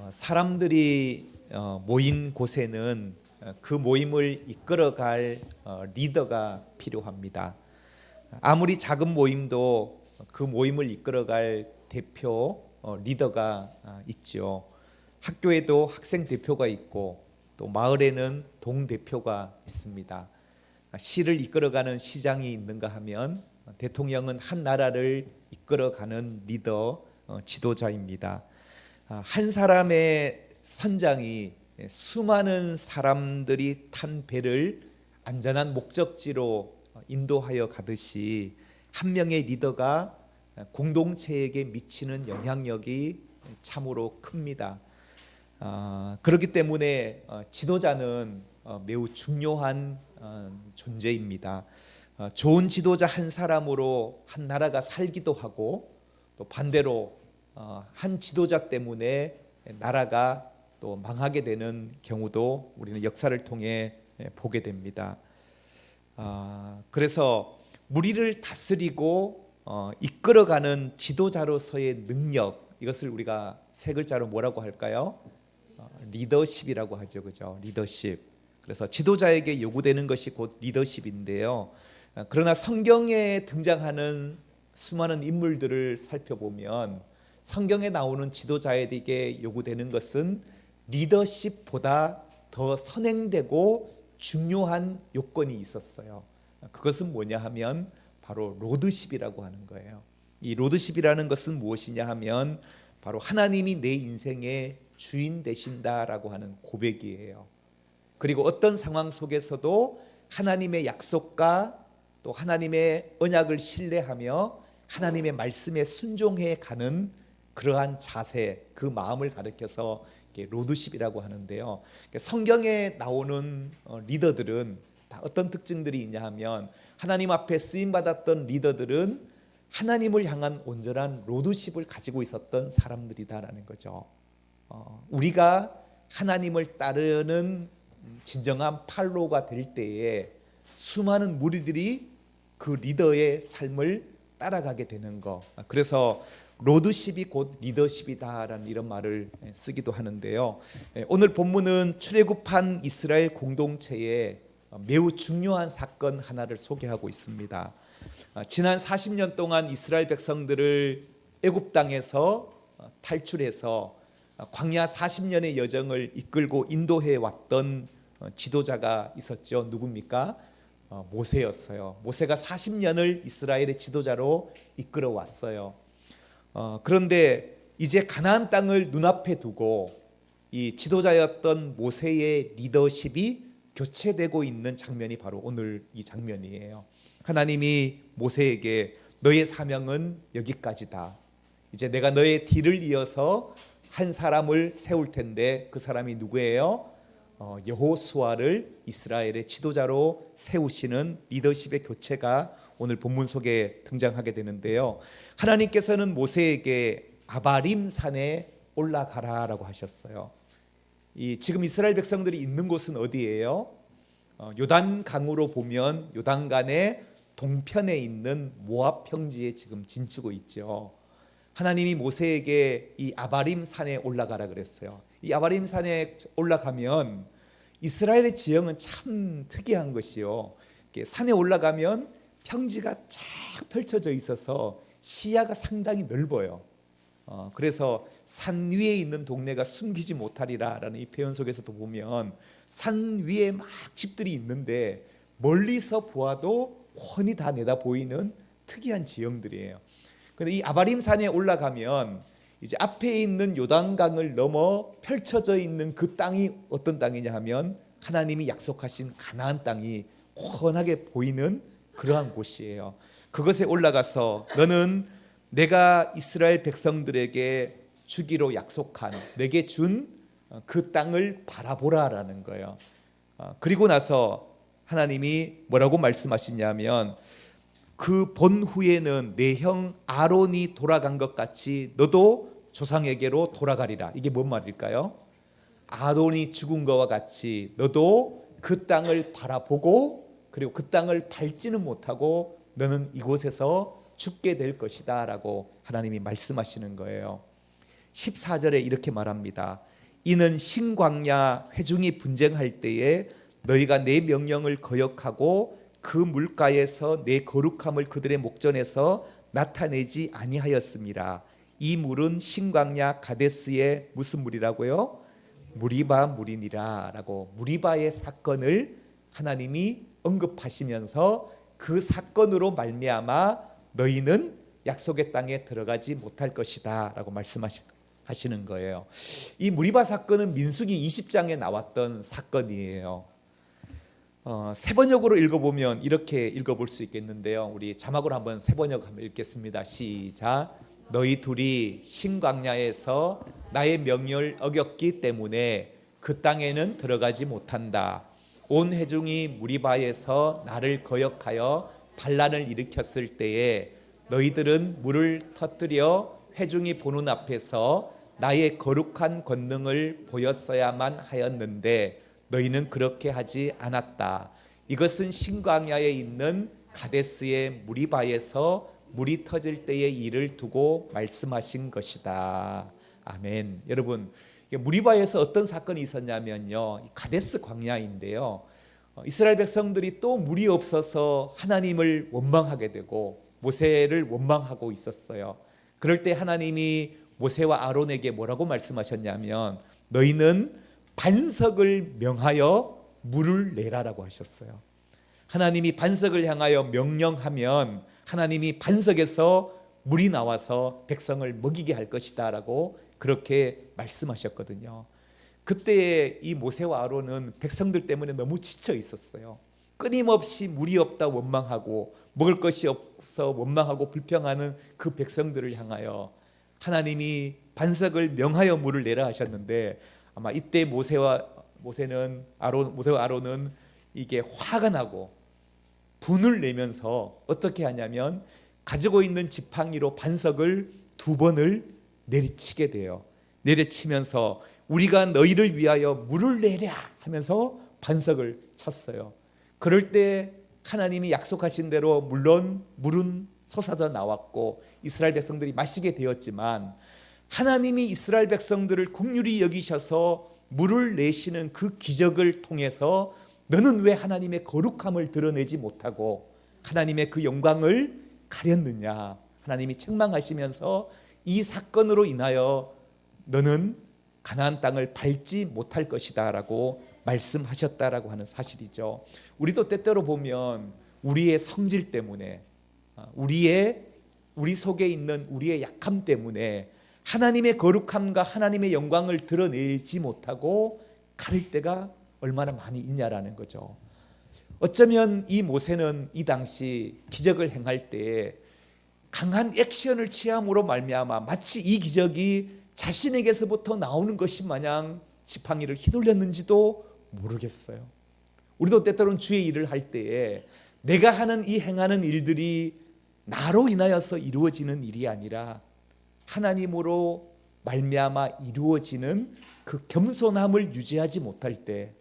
사람들이 모인 곳에는 그 모임을 이끌어갈 리더가 필요합니다. 아무리 작은 모임도 그 모임을 이끌어갈 대표 리더가 있죠. 학교에도 학생 대표가 있고 또 마을에는 동 대표가 있습니다. 시를 이끌어가는 시장이 있는가 하면 대통령은 한 나라를 이끌어가는 리더 지도자입니다. 한 사람의 선장이 수많은 사람들이 탄 배를 안전한 목적지로 인도하여 가듯이 한 명의 리더가 공동체에게 미치는 영향력이 참으로 큽니다. 그렇기 때문에 지도자는 매우 중요한 존재입니다. 좋은 지도자 한 사람으로 한 나라가 살기도 하고 또 반대로 한 지도자 때문에 나라가 또 망하게 되는 경우도 우리는 역사를 통해 보게 됩니다. 그래서 무리를 다스리고 이끌어가는 지도자로서의 능력, 이것을 우리가 세 글자로 뭐라고 할까요? 리더십이라고 하죠, 그죠? 리더십. 그래서 지도자에게 요구되는 것이 곧 리더십인데요. 그러나 성경에 등장하는 수많은 인물들을 살펴보면 성경에 나오는 지도자에게 요구되는 것은 리더십보다 더 선행되고 중요한 요건이 있었어요. 그것은 뭐냐 하면 바로 로드십이라고 하는 거예요. 이 로드십이라는 것은 무엇이냐 하면 바로 하나님이 내 인생의 주인 되신다라고 하는 고백이에요. 그리고 어떤 상황 속에서도 하나님의 약속과 또 하나님의 언약을 신뢰하며 하나님의 말씀에 순종해 가는 그러한 자세, 그 마음을 가리켜서 로드십이라고 하는데요. 성경에 나오는 리더들은 다 어떤 특징들이 있냐 하면 하나님 앞에 쓰임 받았던 리더들은 하나님을 향한 온전한 로드십을 가지고 있었던 사람들이다라는 거죠. 우리가 하나님을 따르는 진정한 팔로우가 될 때에 수많은 무리들이 그 리더의 삶을 따라가게 되는 거. 그래서 로드십이 곧 리더십이다라는 이런 말을 쓰기도 하는데요. 오늘 본문은 출애굽한 이스라엘 공동체의 매우 중요한 사건 하나를 소개하고 있습니다. 지난 40년 동안 이스라엘 백성들을 애굽 땅에서 탈출해서 광야 40년의 여정을 이끌고 인도해 왔던 지도자가 있었죠. 누굽니까? 모세였어요. 모세가 40년을 이스라엘의 지도자로 이끌어 왔어요. 그런데 이제 가나안 땅을 눈앞에 두고 이 지도자였던 모세의 리더십이 교체되고 있는 장면이 바로 오늘 이 장면이에요. 하나님이 모세에게 너의 사명은 여기까지다. 이제 내가 너의 뒤를 이어서 한 사람을 세울 텐데 그 사람이 누구예요? 여호수아를 이스라엘의 지도자로 세우시는 리더십의 교체가 오늘 본문 속에 등장하게 되는데요. 하나님께서는 모세에게 아바림 산에 올라가라라고 하셨어요. 지금 이스라엘 백성들이 있는 곳은 어디예요? 요단강으로 보면 요단강의 동편에 있는 모압 평지에 지금 진치고 있죠. 하나님이 모세에게 이 아바림 산에 올라가라 그랬어요. 이 아바림 산에 올라가면 이스라엘의 지형은 참 특이한 것이요. 산에 올라가면 평지가 쫙 펼쳐져 있어서 시야가 상당히 넓어요. 그래서 산 위에 있는 동네가 숨기지 못하리라라는 이 표현 속에서도 보면 산 위에 막 집들이 있는데 멀리서 보아도 훤히 다 내다 보이는 특이한 지형들이에요. 그런데 이 아바림 산에 올라가면 이제 앞에 있는 요단강을 넘어 펼쳐져 있는 그 땅이 어떤 땅이냐 하면 하나님이 약속하신 가나안 땅이 훤하게 보이는 그러한 곳이에요. 그것에 올라가서 너는 내가 이스라엘 백성들에게 주기로 약속한 내게 준 그 땅을 바라보라라는 거예요. 그리고 나서 하나님이 뭐라고 말씀하시냐면 그 본 후에는 내 형 아론이 돌아간 것 같이 너도 조상에게로 돌아가리라. 이게 뭔 말일까요? 아론이 죽은 것과 같이 너도 그 땅을 바라보고 그리고 그 땅을 밟지는 못하고 너는 이곳에서 죽게 될 것이다 라고 하나님이 말씀하시는 거예요. 14절에 이렇게 말합니다. 이는 신광야 회중이 분쟁할 때에 너희가 내 명령을 거역하고 그 물가에서 내 거룩함을 그들의 목전에서 나타내지 아니하였습니다. 이 물은 신광야 가데스의 무슨 물이라고요? 무리바 물이니라 라고 무리바의 사건을 하나님이 언급하시면서 그 사건으로 말미암아 너희는 약속의 땅에 들어가지 못할 것이다 라고 말씀하시는 거예요. 이 무리바 사건은 민수기 20장에 나왔던 사건이에요. 세번역으로 읽어보면 이렇게 읽어볼 수 있겠는데요. 우리 자막으로 한번 세번역 한번 읽겠습니다. 시작. 너희 둘이 신광야에서 나의 명령을 어겼기 때문에 그 땅에는 들어가지 못한다. 온 회중이 무리바에서 나를 거역하여 반란을 일으켰을 때에 너희들은 물을 터뜨려 회중이 보는 앞에서 나의 거룩한 권능을 보였어야만 하였는데 너희는 그렇게 하지 않았다. 이것은 신광야에 있는 가데스의 무리바에서 물이 터질 때의 일을 두고 말씀하신 것이다. 아멘. 여러분, 무리바에서 어떤 사건이 있었냐면요, 가데스 광야인데요, 이스라엘 백성들이 또 물이 없어서 하나님을 원망하게 되고 모세를 원망하고 있었어요. 그럴 때 하나님이 모세와 아론에게 뭐라고 말씀하셨냐면 너희는 반석을 명하여 물을 내라라고 하셨어요. 하나님이 반석을 향하여 명령하면 하나님이 반석에서 물이 나와서 백성을 먹이게 할 것이다 라고 그렇게 말씀하셨거든요. 그때 이 모세와 아론은 백성들 때문에 너무 지쳐 있었어요. 끊임없이 물이 없다 원망하고 먹을 것이 없어 원망하고 불평하는 그 백성들을 향하여 하나님이 반석을 명하여 물을 내라 하셨는데 아마 이때 모세와 아론은 이게 화가 나고 분을 내면서 어떻게 하냐면 가지고 있는 지팡이로 반석을 2번을 내리치게 돼요. 내리치면서 우리가 너희를 위하여 물을 내랴 하면서 반석을 쳤어요. 그럴 때 하나님이 약속하신 대로 물론 물은 솟아져 나왔고 이스라엘 백성들이 마시게 되었지만 하나님이 이스라엘 백성들을 긍휼히 여기셔서 물을 내시는 그 기적을 통해서 너는 왜 하나님의 거룩함을 드러내지 못하고 하나님의 그 영광을 가렸느냐, 하나님이 책망하시면서 이 사건으로 인하여 너는 가나안 땅을 밟지 못할 것이다 라고 말씀하셨다라고 하는 사실이죠. 우리도 때때로 보면 우리의 성질 때문에 우리 속에 있는 우리의 약함 때문에 하나님의 거룩함과 하나님의 영광을 드러내지 못하고 가릴 때가 얼마나 많이 있냐라는 거죠. 어쩌면 이 모세는 이 당시 기적을 행할 때에 강한 액션을 취함으로 말미암아 마치 이 기적이 자신에게서부터 나오는 것이 마냥 지팡이를 휘둘렸는지도 모르겠어요. 우리도 때때로는 주의 일을 할 때에 내가 하는 이 행하는 일들이 나로 인하여서 이루어지는 일이 아니라 하나님으로 말미암아 이루어지는 그 겸손함을 유지하지 못할 때,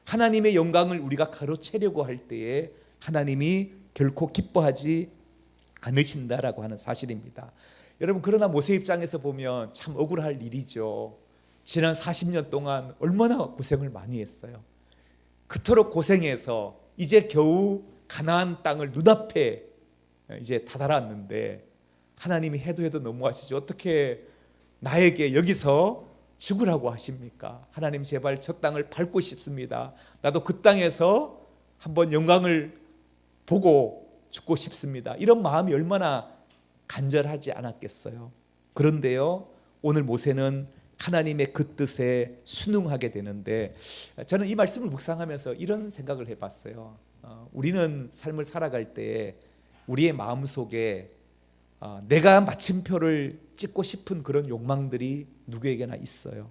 하나님의 영광을 우리가 가로채려고 할 때에 하나님이 결코 기뻐하지 않으신다라고 하는 사실입니다. 여러분, 그러나 모세 입장에서 보면 참 억울할 일이죠. 지난 40년 동안 얼마나 고생을 많이 했어요. 그토록 고생해서 이제 겨우 가나안 땅을 눈앞에 이제 다다랐는데 하나님이 해도 너무하시죠. 어떻게 나에게 여기서 죽으라고 하십니까? 하나님, 제발 저 땅을 밟고 싶습니다. 나도 그 땅에서 한번 영광을 보고 죽고 싶습니다. 이런 마음이 얼마나 간절하지 않았겠어요. 그런데요, 오늘 모세는 하나님의 그 뜻에 순응하게 되는데, 저는 이 말씀을 묵상하면서 이런 생각을 해봤어요. 우리는 삶을 살아갈 때 우리의 마음속에 내가 마침표를 찍고 싶은 그런 욕망들이 누구에게나 있어요.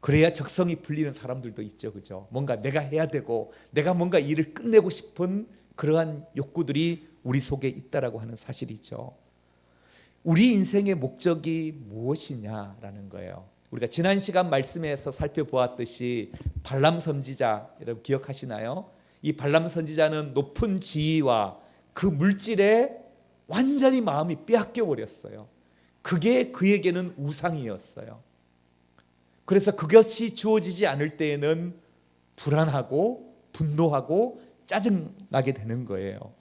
그래야 적성이 풀리는 사람들도 있죠, 그죠? 뭔가 내가 해야 되고 내가 뭔가 일을 끝내고 싶은 그러한 욕구들이 우리 속에 있다라고 하는 사실이죠. 우리 인생의 목적이 무엇이냐라는 거예요. 우리가 지난 시간 말씀에서 살펴보았듯이 발람 선지자, 여러분 기억하시나요? 이 발람 선지자는 높은 지위와 그 물질에 완전히 마음이 빼앗겨 버렸어요. 그게 그에게는 우상이었어요. 그래서 그것이 주어지지 않을 때에는 불안하고 분노하고 짜증나게 되는 거예요.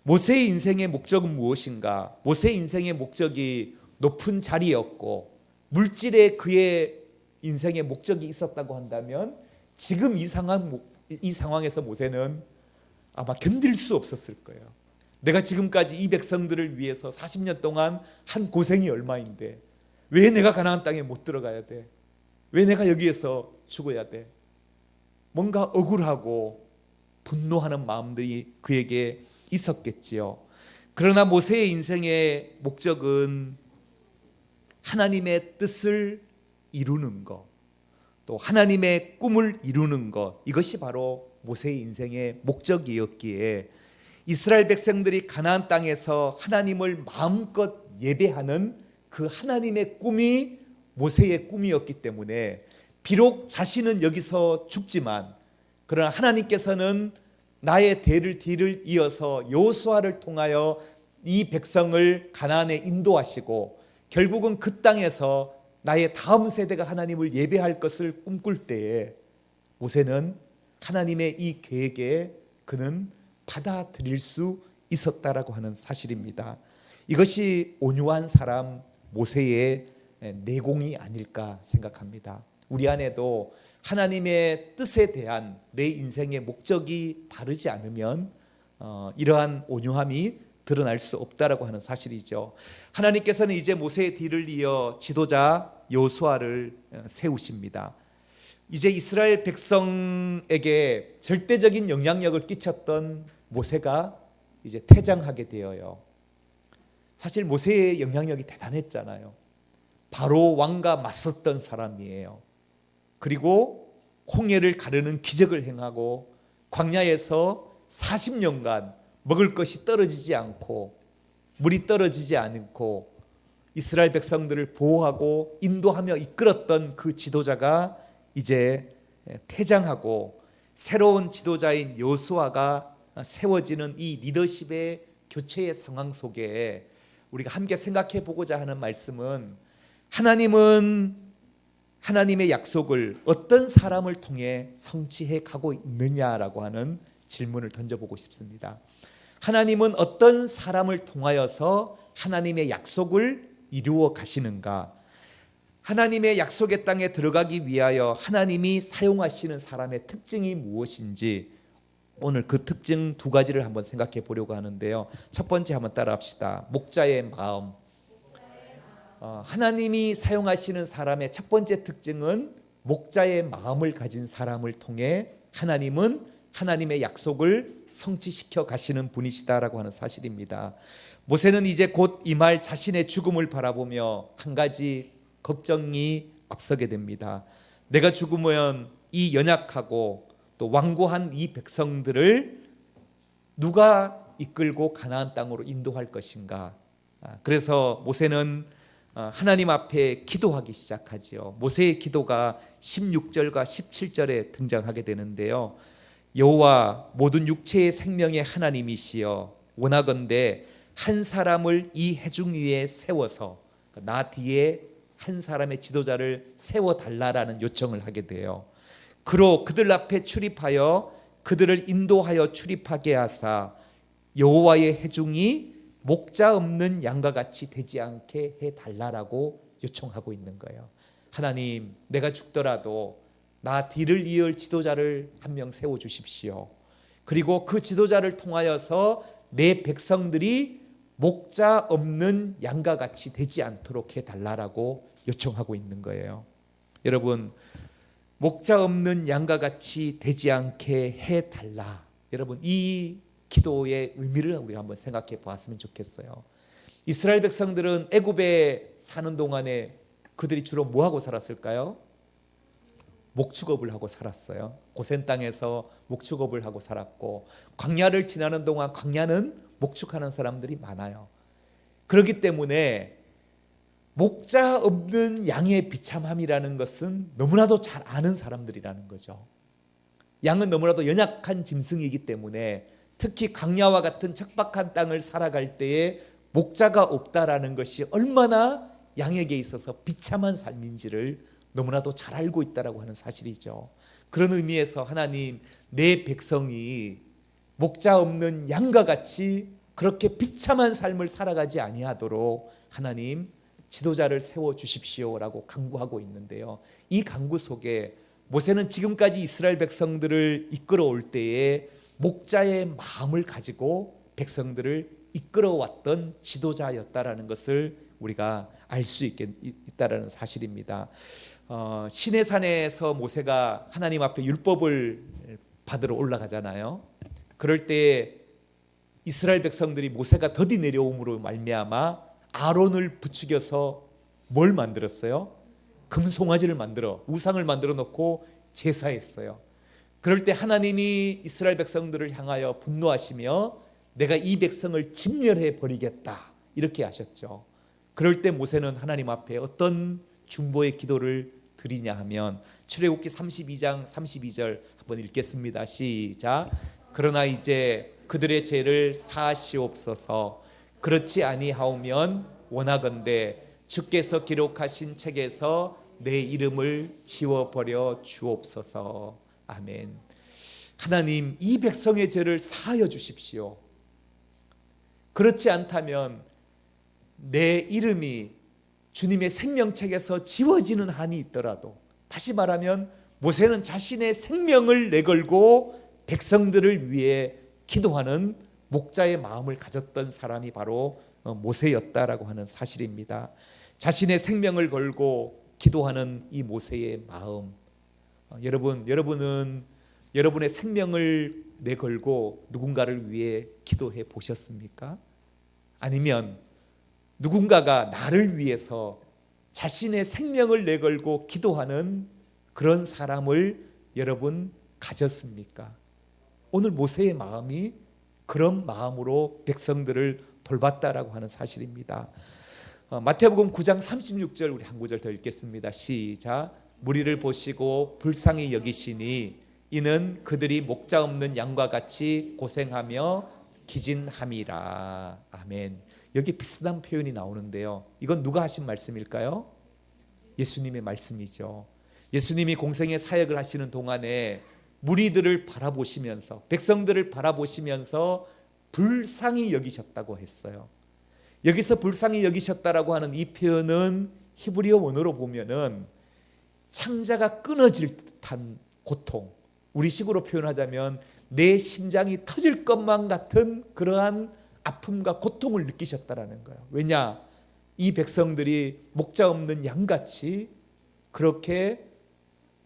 모세의 인생의 목적은 무엇인가? 모세의 인생의 목적이 높은 자리였고 물질에 그의 인생의 목적이 있었다고 한다면 지금 이 상황에서 모세는 아마 견딜 수 없었을 거예요. 내가 지금까지 이 백성들을 위해서 40년 동안 한 고생이 얼마인데 왜 내가 가나안 땅에 못 들어가야 돼? 왜 내가 여기에서 죽어야 돼? 뭔가 억울하고 분노하는 마음들이 그에게 있었겠지요. 그러나 모세의 인생의 목적은 하나님의 뜻을 이루는 것, 또 하나님의 꿈을 이루는 것, 이것이 바로 모세의 인생의 목적이었기에 이스라엘 백성들이 가나안 땅에서 하나님을 마음껏 예배하는 그 하나님의 꿈이 모세의 꿈이었기 때문에 비록 자신은 여기서 죽지만 그러나 하나님께서는 나의 뒤를 이어서 여호수아를 통하여 이 백성을 가나안에 인도하시고 결국은 그 땅에서 나의 다음 세대가 하나님을 예배할 것을 꿈꿀 때에 모세는 하나님의 이 계획에 그는 받아들일 수 있었다라고 하는 사실입니다. 이것이 온유한 사람 모세의 내공이 아닐까 생각합니다. 우리 안에도 하나님의 뜻에 대한 내 인생의 목적이 바르지 않으면 이러한 온유함이 드러날 수 없다라고 하는 사실이죠. 하나님께서는 이제 모세의 뒤를 이어 지도자 여호수아를 세우십니다. 이제 이스라엘 백성에게 절대적인 영향력을 끼쳤던 모세가 이제 퇴장하게 되어요. 사실 모세의 영향력이 대단했잖아요. 바로 왕과 맞섰던 사람이에요. 그리고 홍해를 가르는 기적을 행하고 광야에서 40년간 먹을 것이 떨어지지 않고 물이 떨어지지 않고 이스라엘 백성들을 보호하고 인도하며 이끌었던 그 지도자가 이제 퇴장하고 새로운 지도자인 여호수아가 세워지는 이 리더십의 교체의 상황 속에 우리가 함께 생각해 보고자 하는 말씀은 하나님은 하나님의 약속을 어떤 사람을 통해 성취해 가고 있느냐라고 하는 질문을 던져보고 싶습니다. 하나님은 어떤 사람을 통하여서 하나님의 약속을 이루어 가시는가? 하나님의 약속의 땅에 들어가기 위하여 하나님이 사용하시는 사람의 특징이 무엇인지 오늘 그 특징 두 가지를 한번 생각해 보려고 하는데요. 첫 번째 한번 따라합시다. 목자의 마음. 하나님이 사용하시는 사람의 첫 번째 특징은 목자의 마음을 가진 사람을 통해 하나님은 하나님의 약속을 성취시켜 가시는 분이시다라고 하는 사실입니다. 모세는 이제 곧 임할 자신의 죽음을 바라보며 한 가지 걱정이 앞서게 됩니다. 내가 죽으면 이 연약하고 또 완고한 이 백성들을 누가 이끌고 가나안 땅으로 인도할 것인가? 그래서 모세는 하나님 앞에 기도하기 시작하지요. 모세의 기도가 16절과 17절에 등장하게 되는데요. 여호와 모든 육체의 생명의 하나님이시여 원하건대 한 사람을 이 회중 위에 세워서 나 뒤에 한 사람의 지도자를 세워달라라는 요청을 하게 돼요. 그로 그들 앞에 출입하여 그들을 인도하여 출입하게 하사 여호와의 회중이 목자 없는 양과 같이 되지 않게 해달라라고 요청하고 있는 거예요. 하나님, 내가 죽더라도 나 뒤를 이을 지도자를 한 명 세워주십시오. 그리고 그 지도자를 통하여서 내 백성들이 목자 없는 양과 같이 되지 않도록 해달라고 요청하고 있는 거예요. 여러분, 목자 없는 양과 같이 되지 않게 해달라. 여러분, 이 기도의 의미를 우리가 한번 생각해 보았으면 좋겠어요. 이스라엘 백성들은 애굽에 사는 동안에 그들이 주로 뭐하고 살았을까요? 목축업을 하고 살았어요. 고센 땅에서 목축업을 하고 살았고 광야를 지나는 동안 광야는 목축하는 사람들이 많아요. 그렇기 때문에 목자 없는 양의 비참함이라는 것은 너무나도 잘 아는 사람들이라는 거죠. 양은 너무나도 연약한 짐승이기 때문에 특히 광야와 같은 척박한 땅을 살아갈 때에 목자가 없다라는 것이 얼마나 양에게 있어서 비참한 삶인지를 너무나도 잘 알고 있다라고 하는 사실이죠. 그런 의미에서 하나님, 내 백성이 목자 없는 양과 같이 그렇게 비참한 삶을 살아가지 아니하도록 하나님 지도자를 세워 주십시오라고 간구하고 있는데요. 이 간구 속에 모세는 지금까지 이스라엘 백성들을 이끌어올 때에 목자의 마음을 가지고 백성들을 이끌어왔던 지도자였다라는 것을 우리가 알 수 있다라는 사실입니다. 시내산에서 모세가 하나님 앞에 율법을 받으러 올라가잖아요. 그럴 때 이스라엘 백성들이 모세가 더디 내려옴으로 말미암아 아론을 부추겨서 뭘 만들었어요? 금송아지를 만들어 우상을 만들어 놓고 제사했어요. 그럴 때 하나님이 이스라엘 백성들을 향하여 분노하시며 내가 이 백성을 진멸해 버리겠다 이렇게 하셨죠. 그럴 때 모세는 하나님 앞에 어떤 중보의 기도를 드리냐 하면 출애굽기 32장 32절 한번 읽겠습니다. 시작. 그러나 이제 그들의 죄를 사하시옵소서. 그렇지 아니하오면 원하건대 주께서 기록하신 책에서 내 이름을 지워버려 주옵소서. 아멘. 하나님, 이 백성의 죄를 사하여 주십시오. 그렇지 않다면 내 이름이 주님의 생명책에서 지워지는 한이 있더라도, 다시 말하면 모세는 자신의 생명을 내걸고 백성들을 위해 기도하는 목자의 마음을 가졌던 사람이 바로 모세였다라고 하는 사실입니다. 자신의 생명을 걸고 기도하는 이 모세의 마음, 여러분은 여러분의 생명을 내걸고 누군가를 위해 기도해 보셨습니까? 아니면 누군가가 나를 위해서 자신의 생명을 내걸고 기도하는 그런 사람을 여러분 가졌습니까? 오늘 모세의 마음이 그런 마음으로 백성들을 돌봤다라고 하는 사실입니다. 마태복음 9장 36절 우리 한 구절 더 읽겠습니다. 시작. 무리를 보시고 불쌍히 여기시니 이는 그들이 목자 없는 양과 같이 고생하며 기진함이라. 아멘. 여기 비슷한 표현이 나오는데요. 이건 누가 하신 말씀일까요? 예수님의 말씀이죠. 예수님이 공생의 사역을 하시는 동안에 무리들을 바라보시면서, 백성들을 바라보시면서 불쌍히 여기셨다고 했어요. 여기서 불쌍히 여기셨다라고 하는 이 표현은 히브리어 원어로 보면은 창자가 끊어질 듯한 고통, 우리식으로 표현하자면 내 심장이 터질 것만 같은 그러한 아픔과 고통을 느끼셨다라는 거예요. 왜냐? 이 백성들이 목자 없는 양같이 그렇게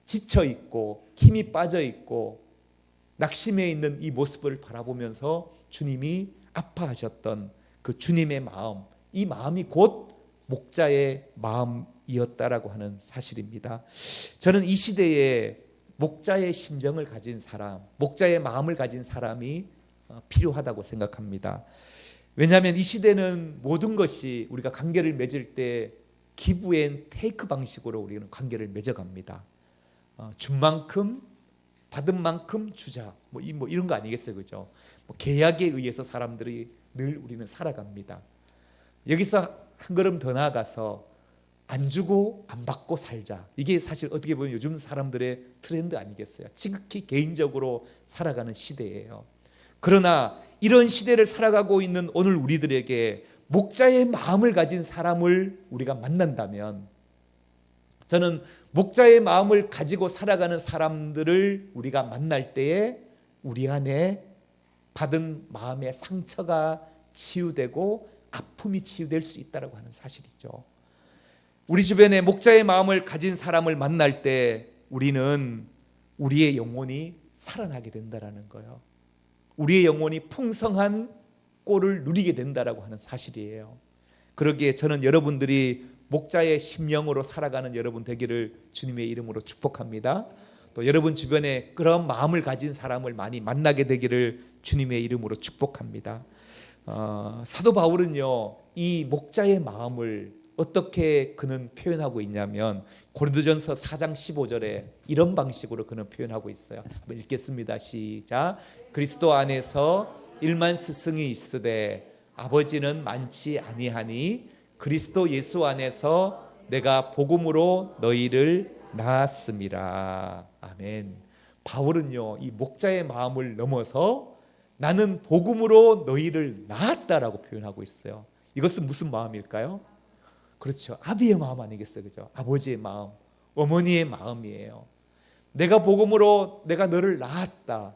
지쳐 있고 힘이 빠져 있고 낙심해 있는 이 모습을 바라보면서 주님이 아파하셨던 그 주님의 마음, 이 마음이 곧 목자의 마음이었다라고 하는 사실입니다. 저는 이 시대에 목자의 심정을 가진 사람, 목자의 마음을 가진 사람이 필요하다고 생각합니다. 왜냐하면 이 시대는 모든 것이 우리가 관계를 맺을 때 기브 앤 테이크 방식으로 우리는 관계를 맺어갑니다. 준 만큼 받은 만큼 주자, 이런 거 아니겠어요, 그죠? 계약에 의해서 사람들이 늘 우리는 살아갑니다. 여기서 한 걸음 더 나아가서 안 주고 안 받고 살자. 이게 사실 어떻게 보면 요즘 사람들의 트렌드 아니겠어요? 지극히 개인적으로 살아가는 시대예요. 그러나 이런 시대를 살아가고 있는 오늘 우리들에게 목자의 마음을 가진 사람을 우리가 만난다면, 저는 목자의 마음을 가지고 살아가는 사람들을 우리가 만날 때에 우리 안에 받은 마음의 상처가 치유되고 아픔이 치유될 수 있다고 하는 사실이죠. 우리 주변에 목자의 마음을 가진 사람을 만날 때 우리는 우리의 영혼이 살아나게 된다는 거예요. 우리의 영혼이 풍성한 꼴을 누리게 된다라고 하는 사실이에요. 그러기에 저는 여러분들이 목자의 심령으로 살아가는 여러분 되기를 주님의 이름으로 축복합니다. 또 여러분 주변에 그런 마음을 가진 사람을 많이 만나게 되기를 주님의 이름으로 축복합니다. 사도 바울은요, 이 목자의 마음을 어떻게 그는 표현하고 있냐면 고린도전서 4장 15절에 이런 방식으로 그는 표현하고 있어요. 한번 읽겠습니다. 시작. 그리스도 안에서 일만 스승이 있으되 아버지는 많지 아니하니 그리스도 예수 안에서 내가 복음으로 너희를 낳았음이라. 아멘. 바울은요, 이 목자의 마음을 넘어서 나는 복음으로 너희를 낳았다라고 표현하고 있어요. 이것은 무슨 마음일까요? 그렇죠. 아비의 마음 아니겠어요? 그죠? 아버지의 마음, 어머니의 마음이에요. 내가 복음으로 내가 너를 낳았다.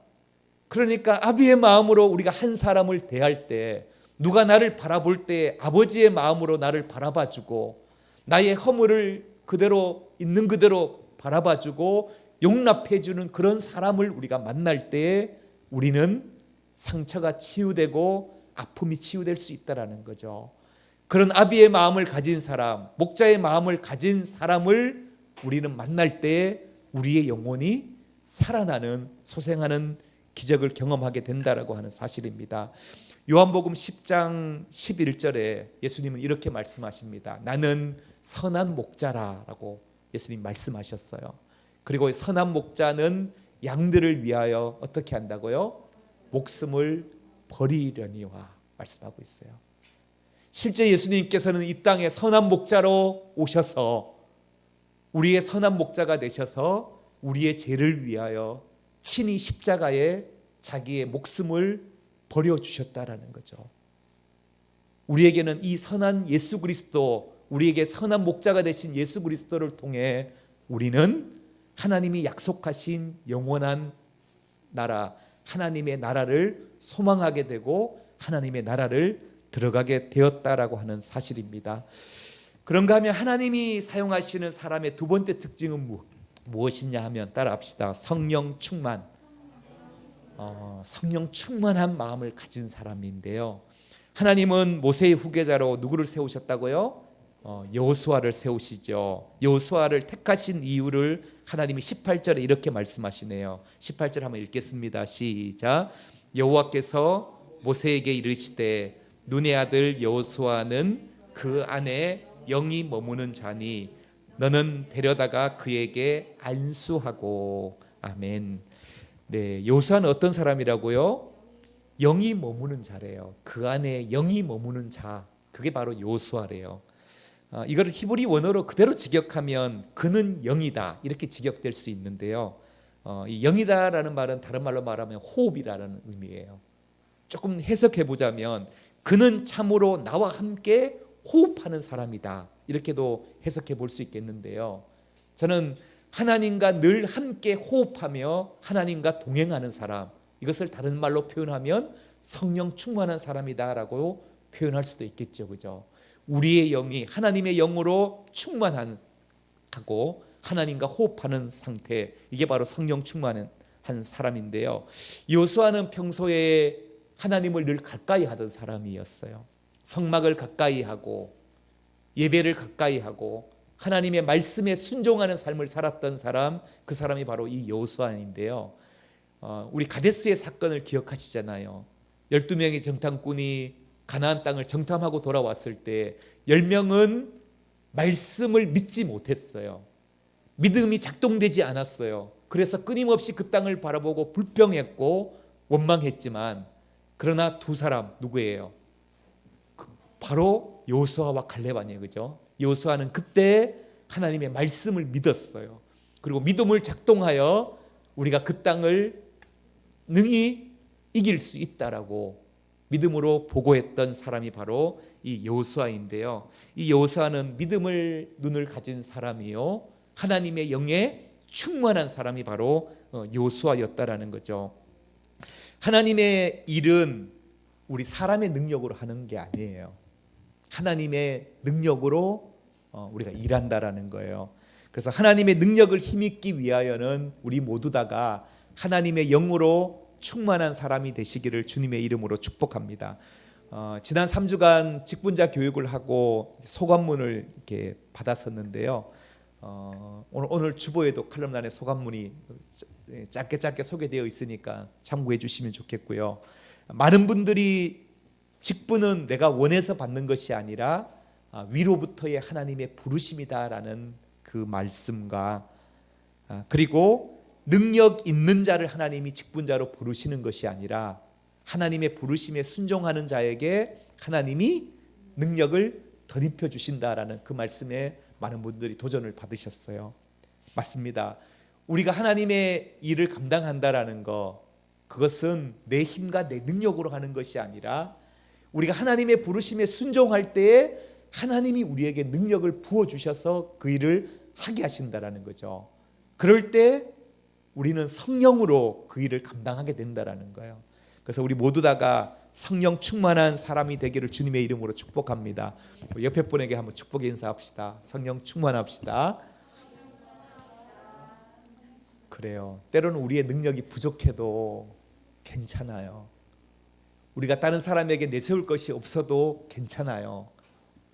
그러니까 아비의 마음으로 우리가 한 사람을 대할 때, 누가 나를 바라볼 때 아버지의 마음으로 나를 바라봐주고 나의 허물을 그대로 있는 그대로 바라봐주고 용납해주는 그런 사람을 우리가 만날 때 우리는 상처가 치유되고 아픔이 치유될 수 있다는 거죠. 그런 아비의 마음을 가진 사람, 목자의 마음을 가진 사람을 우리는 만날 때 우리의 영혼이 살아나는, 소생하는 기적을 경험하게 된다라고 하는 사실입니다. 요한복음 10장 11절에 예수님은 이렇게 말씀하십니다. 나는 선한 목자라고 예수님 말씀하셨어요. 그리고 선한 목자는 양들을 위하여 어떻게 한다고요? 목숨을 버리려니와 말씀하고 있어요. 실제 예수님께서는 이 땅에 선한 목자로 오셔서 우리의 선한 목자가 되셔서 우리의 죄를 위하여 친히 십자가에 자기의 목숨을 버려주셨다라는 거죠. 우리에게는 이 선한 예수 그리스도, 우리에게 선한 목자가 되신 예수 그리스도를 통해 우리는 하나님이 약속하신 영원한 나라, 하나님의 나라를 소망하게 되고 하나님의 나라를 들어가게 되었다라고 하는 사실입니다. 그런가 하면 하나님이 사용하시는 사람의 두 번째 특징은 무엇이냐 하면 따라합시다. 성령 충만. 성령 충만한 마음을 가진 사람인데요. 하나님은 모세의 후계자로 누구를 세우셨다고요? 여호수아를 세우시죠. 여호수아를 택하신 이유를 하나님이 18절에 이렇게 말씀하시네요. 18절 한번 읽겠습니다. 시작. 여호와께서 모세에게 이르시되 눈의 아들 여호수아는 그 안에 영이 머무는 자니 너는 데려다가 그에게 안수하고. 아멘. 네, 여호수아는 어떤 사람이라고요? 영이 머무는 자래요. 그 안에 영이 머무는 자, 그게 바로 여호수아래요. 이걸 히브리 원어로 그대로 직역하면 그는 영이다 이렇게 직역될 수 있는데요. 이 영이다라는 말은 다른 말로 말하면 호흡이라는 의미예요. 조금 해석해 보자면 그는 참으로 나와 함께 호흡하는 사람이다 이렇게도 해석해 볼 수 있겠는데요. 저는 하나님과 늘 함께 호흡하며 하나님과 동행하는 사람, 이것을 다른 말로 표현하면 성령 충만한 사람이다라고 표현할 수도 있겠죠. 그죠? 우리의 영이 하나님의 영으로 충만하고 하나님과 호흡하는 상태, 이게 바로 성령 충만한 사람인데요. 여호수아는 평소에 하나님을 늘 가까이 하던 사람이었어요. 성막을 가까이 하고 예배를 가까이 하고 하나님의 말씀에 순종하는 삶을 살았던 사람, 그 사람이 바로 이 여호수아인데요. 우리 가데스의 사건을 기억하시잖아요. 12명의 정탐꾼이 가나안 땅을 정탐하고 돌아왔을 때 10명은 말씀을 믿지 못했어요. 믿음이 작동되지 않았어요. 그래서 끊임없이 그 땅을 바라보고 불평했고 원망했지만, 그러나 두 사람 누구예요? 바로 여호수아와 갈렙 아니에요, 그죠? 여호수아는 그때 하나님의 말씀을 믿었어요. 그리고 믿음을 작동하여 우리가 그 땅을 능히 이길 수 있다라고 믿음으로 보고했던 사람이 바로 이 여호수아인데요. 이 여호수아는 믿음을 눈을 가진 사람이요, 하나님의 영에 충만한 사람이 바로 여호수아였다라는 거죠. 하나님의 일은 우리 사람의 능력으로 하는 게 아니에요. 하나님의 능력으로 우리가 일한다라는 거예요. 그래서 하나님의 능력을 힘입기 위하여는 우리 모두 다가 하나님의 영으로 충만한 사람이 되시기를 주님의 이름으로 축복합니다. 지난 3주간 직분자 교육을 하고 소감문을 이렇게 받았었는데요. 오늘 주보에도 칼럼란에 소감문이 짧게 소개되어 있으니까 참고해 주시면 좋겠고요. 많은 분들이 직분은 내가 원해서 받는 것이 아니라 위로부터의 하나님의 부르심이다라는 그 말씀과, 그리고 능력 있는 자를 하나님이 직분자로 부르시는 것이 아니라 하나님의 부르심에 순종하는 자에게 하나님이 능력을 덧입혀 주신다라는 그 말씀에 많은 분들이 도전을 받으셨어요. 맞습니다. 우리가 하나님의 일을 감당한다라는 것, 그것은 내 힘과 내 능력으로 하는 것이 아니라 우리가 하나님의 부르심에 순종할 때에 하나님이 우리에게 능력을 부어주셔서 그 일을 하게 하신다라는 거죠. 그럴 때 우리는 성령으로 그 일을 감당하게 된다라는 거예요. 그래서 우리 모두 다가 성령 충만한 사람이 되기를 주님의 이름으로 축복합니다. 옆에 분에게 한번 축복의 인사합시다. 성령 충만합시다. 그래요. 때로는 우리의 능력이 부족해도 괜찮아요. 우리가 다른 사람에게 내세울 것이 없어도 괜찮아요.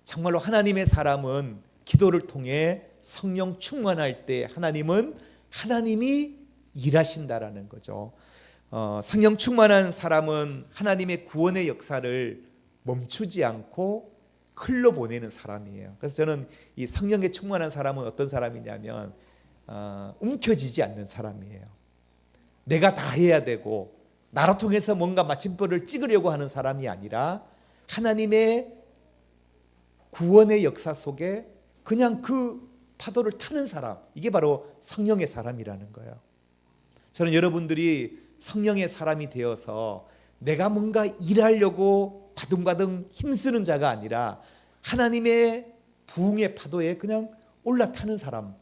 정말로 하나님의 사람은 기도를 통해 성령 충만할 때 하나님이 일하신다라는 거죠. 성령 충만한 사람은 하나님의 구원의 역사를 멈추지 않고 흘러보내는 사람이에요. 그래서 저는 이 성령에 충만한 사람은 어떤 사람이냐면 움켜쥐지 않는 사람이에요. 내가 다 해야 되고 나로 통해서 뭔가 마침표를 찍으려고 하는 사람이 아니라 하나님의 구원의 역사 속에 그냥 그 파도를 타는 사람, 이게 바로 성령의 사람이라는 거예요. 저는 여러분들이 성령의 사람이 되어서 내가 뭔가 일하려고 바둥바둥 힘쓰는 자가 아니라 하나님의 부흥의 파도에 그냥 올라타는 사람,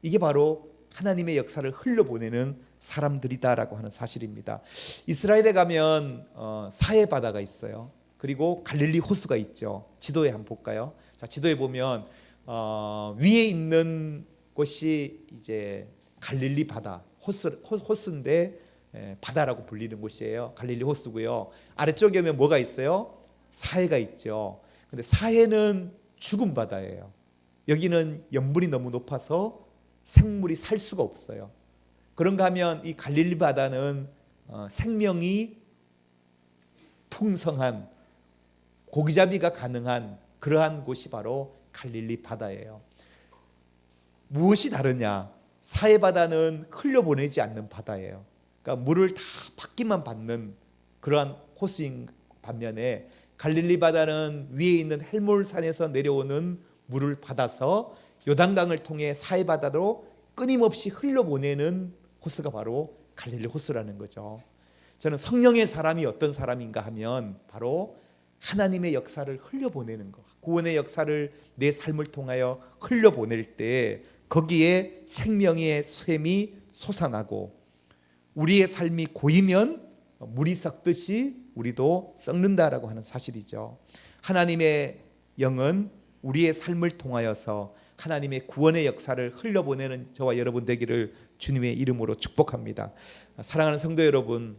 이게 바로 하나님의 역사를 흘려보내는 사람들이다라고 하는 사실입니다. 이스라엘에 가면 사해 바다가 있어요. 그리고 갈릴리 호수가 있죠. 지도에 한번 볼까요? 자, 지도에 보면 위에 있는 곳이 이제 갈릴리 바다, 호수인데 바다라고 불리는 곳이에요. 갈릴리 호수고요. 아래쪽에 보면 뭐가 있어요? 사해가 있죠. 근데 사해는 죽은 바다예요. 여기는 염분이 너무 높아서 생물이 살 수가 없어요. 그런가 하면 이 갈릴리 바다는 생명이 풍성한, 고기잡이가 가능한 그러한 곳이 바로 갈릴리 바다예요. 무엇이 다르냐? 사해 바다는 흘려보내지 않는 바다예요. 그러니까 물을 다 받기만 받는 그러한 호수인 반면에 갈릴리 바다는 위에 있는 헬몰산에서 내려오는 물을 받아서 요단강을 통해 사해 바다로 끊임없이 흘려보내는 호수가 바로 갈릴리 호수라는 거죠. 저는 성령의 사람이 어떤 사람인가 하면 바로 하나님의 역사를 흘려보내는 것, 구원의 역사를 내 삶을 통하여 흘려보낼 때 거기에 생명의 샘이 솟아나고 우리의 삶이 고이면 물이 썩듯이 우리도 썩는다라고 하는 사실이죠. 하나님의 영은 우리의 삶을 통하여서 하나님의 구원의 역사를 흘려보내는 저와 여러분 되기를 주님의 이름으로 축복합니다. 사랑하는 성도 여러분,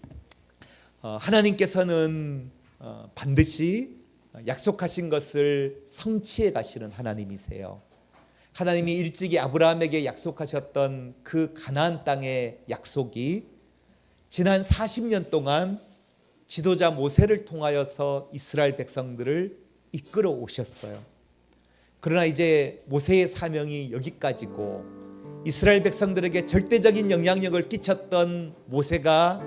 하나님께서는 반드시 약속하신 것을 성취해 가시는 하나님이세요. 하나님이 일찍이 아브라함에게 약속하셨던 그 가나안 땅의 약속이 지난 40년 동안 지도자 모세를 통하여서 이스라엘 백성들을 이끌어 오셨어요. 그러나 이제 모세의 사명이 여기까지고 이스라엘 백성들에게 절대적인 영향력을 끼쳤던 모세가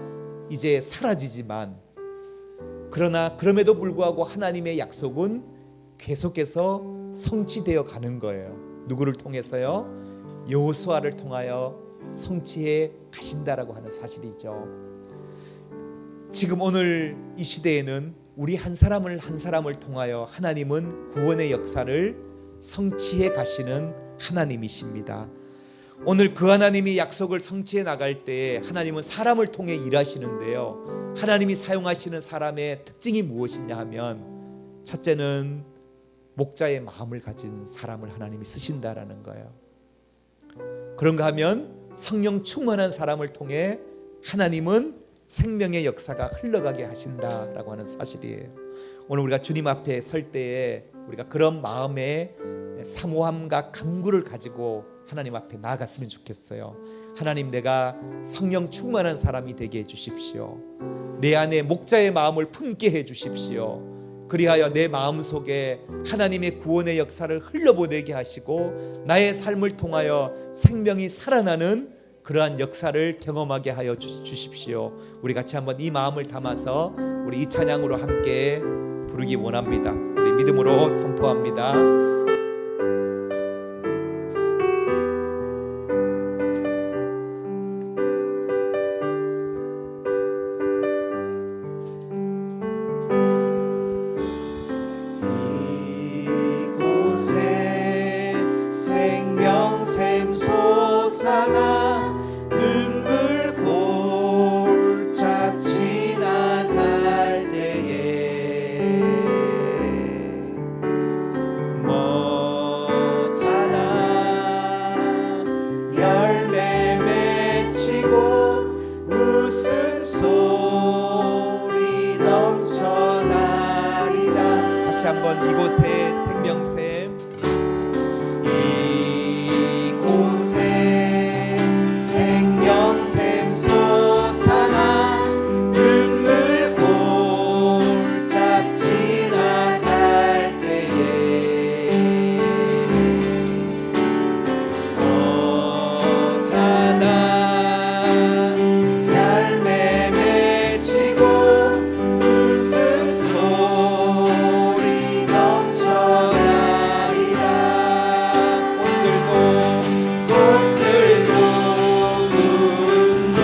이제 사라지지만 그러나 그럼에도 불구하고 하나님의 약속은 계속해서 성취되어 가는 거예요. 누구를 통해서요? 여호수아를 통하여 성취해 가신다라고 하는 사실이죠. 지금 오늘 이 시대에는 우리 한 사람을 통하여 하나님은 구원의 역사를 성취해 가시는 하나님이십니다. 오늘 그 하나님이 약속을 성취해 나갈 때 하나님은 사람을 통해 일하시는데요. 하나님이 사용하시는 사람의 특징이 무엇이냐 하면 첫째는 목자의 마음을 가진 사람을 하나님이 쓰신다라는 거예요. 그런가 하면 성령 충만한 사람을 통해 하나님은 생명의 역사가 흘러가게 하신다라고 하는 사실이에요. 오늘 우리가 주님 앞에 설 때에 우리가 그런 마음의 사모함과 간구를 가지고 하나님 앞에 나아갔으면 좋겠어요. 하나님, 내가 성령 충만한 사람이 되게 해주십시오. 내 안에 목자의 마음을 품게 해주십시오. 그리하여 내 마음속에 하나님의 구원의 역사를 흘려보내게 하시고 나의 삶을 통하여 생명이 살아나는 그러한 역사를 경험하게 하여 주십시오. 우리 같이 한번 이 마음을 담아서 우리 이 찬양으로 함께 부르기 원합니다. 우리 믿음으로 선포합니다. 이곳에 생명샘 솟아나 눈물 골짝 지나갈 때에 머잖아 열매 맺히고 웃음소리 넘쳐나리라. 다시 한번 이곳에 생명샘 생명샘 솟아나 눈물 골짝 지나갈 때에 머잖아 열매 맺히고 웃음소리 넘쳐나리라. 꽃들도 구름도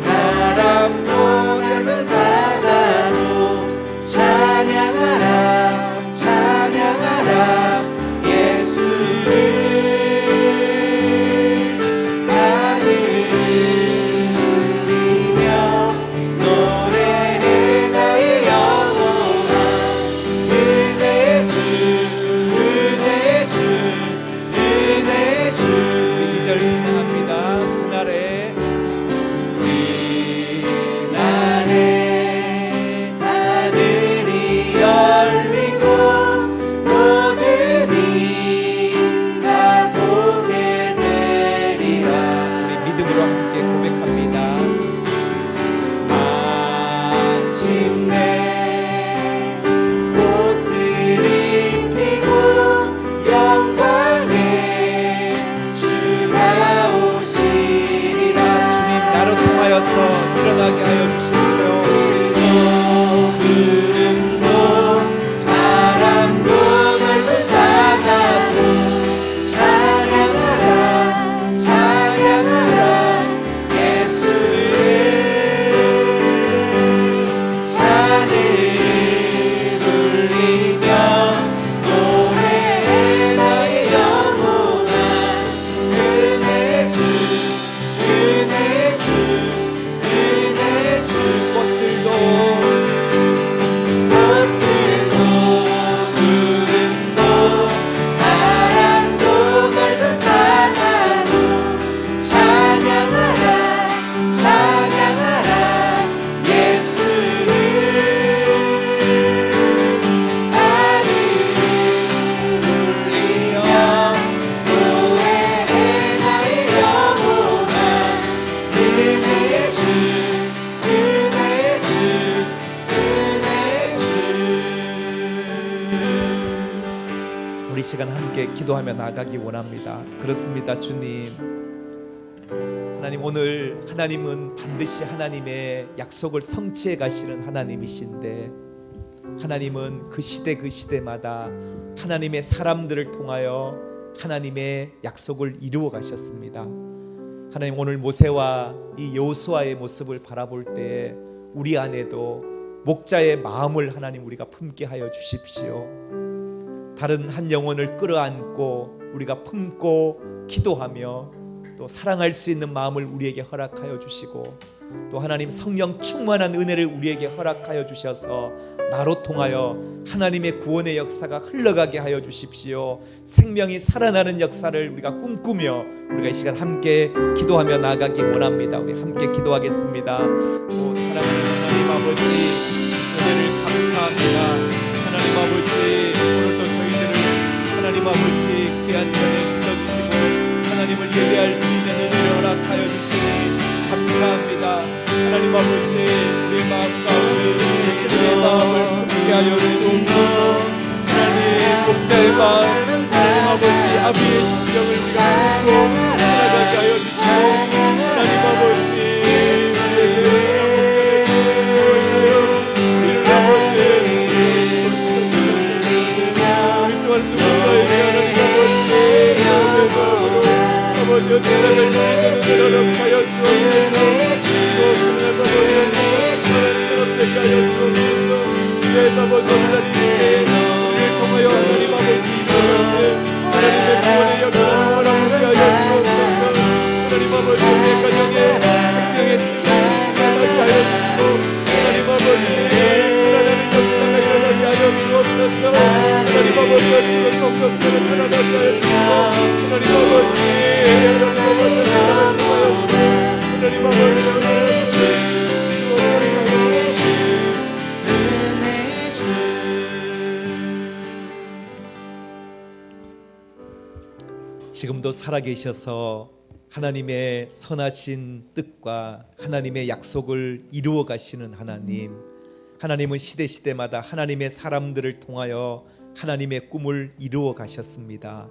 바람도 넓은 바다도 찬양하라 찬양하라 예수를. 하늘 울리며 노래해 나의 영혼아. 은혜 주 은혜 주 은혜 주. 우리 2절 찬양합니다. 그날에 하늘이 열리고 모든 이가 보게 되리라. 우리 믿음으로 함께 고백합니다. 마침내 꽃들이 피고 영광의 주가 오시리라. 주님 나로 통하여서 일어나게 하여 주십시오. 구름도 바람도 넓은 바다도 찬양하라 찬양하라 예수를. 하늘 울리며 노래해 나의 영혼아. 은혜 주 은혜 주 은혜 주. 꽃들도 구름도 바람도 넓은 바다도 찬양하라 찬양하라 예수를. 하늘 울리며 노래해 나의 영혼아. 은혜 주 은혜 주 은혜 주. 우리 시간 함께 기도하며 나가기 원합니다. 그렇습니다. 주님 하나님, 오늘 하나님은 반드시 하나님의 약속을 성취해 가시는 하나님이신데, 하나님은 그 시대 그 시대마다 하나님의 사람들을 통하여 하나님의 약속을 이루어 가셨습니다. 하나님, 오늘 모세와 이 여호수아의 모습을 바라볼 때 우리 안에도 목자의 마음을 하나님 우리가 품게 하여 주십시오. 다른 한 영혼을 끌어안고 우리가 품고 기도하며 또 사랑할 수 있는 마음을 우리에게 허락하여 주시고, 또 하나님 성령 충만한 은혜를 우리에게 허락하여 주셔서 나로 통하여 하나님의 구원의 역사가 흘러가게 하여 주십시오. 생명이 살아나는 역사를 우리가 꿈꾸며 우리가 이 시간 함께 기도하며 나아가기 원합니다. 우리 함께 기도하겠습니다. 오 사랑하는 하나님 아버지, 은혜를 감사합니다. 하나님 아버지, 오늘도 저희들을 하나님 아버지 귀한 전에 불러주시고 하나님을 예배할 수 있는 은혜를 허락하여 주시니 감사합니다. 하나님 아버지, 우리의 마음 가운데 주님의 마음을 품게 하여 주옵소서. 하나님 목자의 마음, 하나님 아버지 아비의 심정을 우리가 품고 살아가게 하여 주시고, 하나님 아버지 우리를 아버지 아버지 우리의 가정에 생명의 샘이 일어나게 하여 주시고 하나님 아버지 살아나는 역사가 일어나게 하여 주옵소서. 하나님 아버지 어찌고 성경대로 살아나게 하여 주시고 하나님 아버지 하나님 아버지 사랑을 통하여서 하나님 아버지 지금도 살아계셔서 하나님의 선하신 뜻과 하나님의 약속을 이루어 가시는 하나님, 하나님은 시대시대마다 하나님의 사람들을 통하여 하나님의 꿈을 이루어 가셨습니다.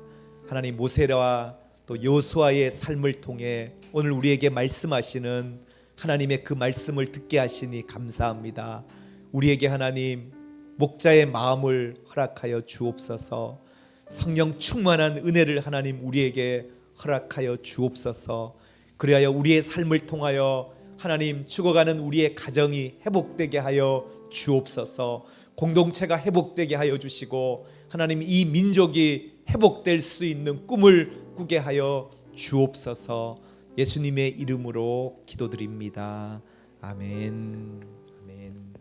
하나님 모세와 또 여호수아의 삶을 통해 오늘 우리에게 말씀하시는 하나님의 그 말씀을 듣게 하시니 감사합니다. 우리에게 하나님 목자의 마음을 허락하여 주옵소서. 성령 충만한 은혜를 하나님 우리에게 허락하여 주옵소서. 그리하여 우리의 삶을 통하여 하나님 죽어가는 우리의 가정이 회복되게 하여 주옵소서. 공동체가 회복되게 하여 주시고 하나님 이 민족이 회복될 수 있는 꿈을 꾸게 하여 주옵소서. 예수님의 이름으로 기도드립니다. 아멘. 아멘.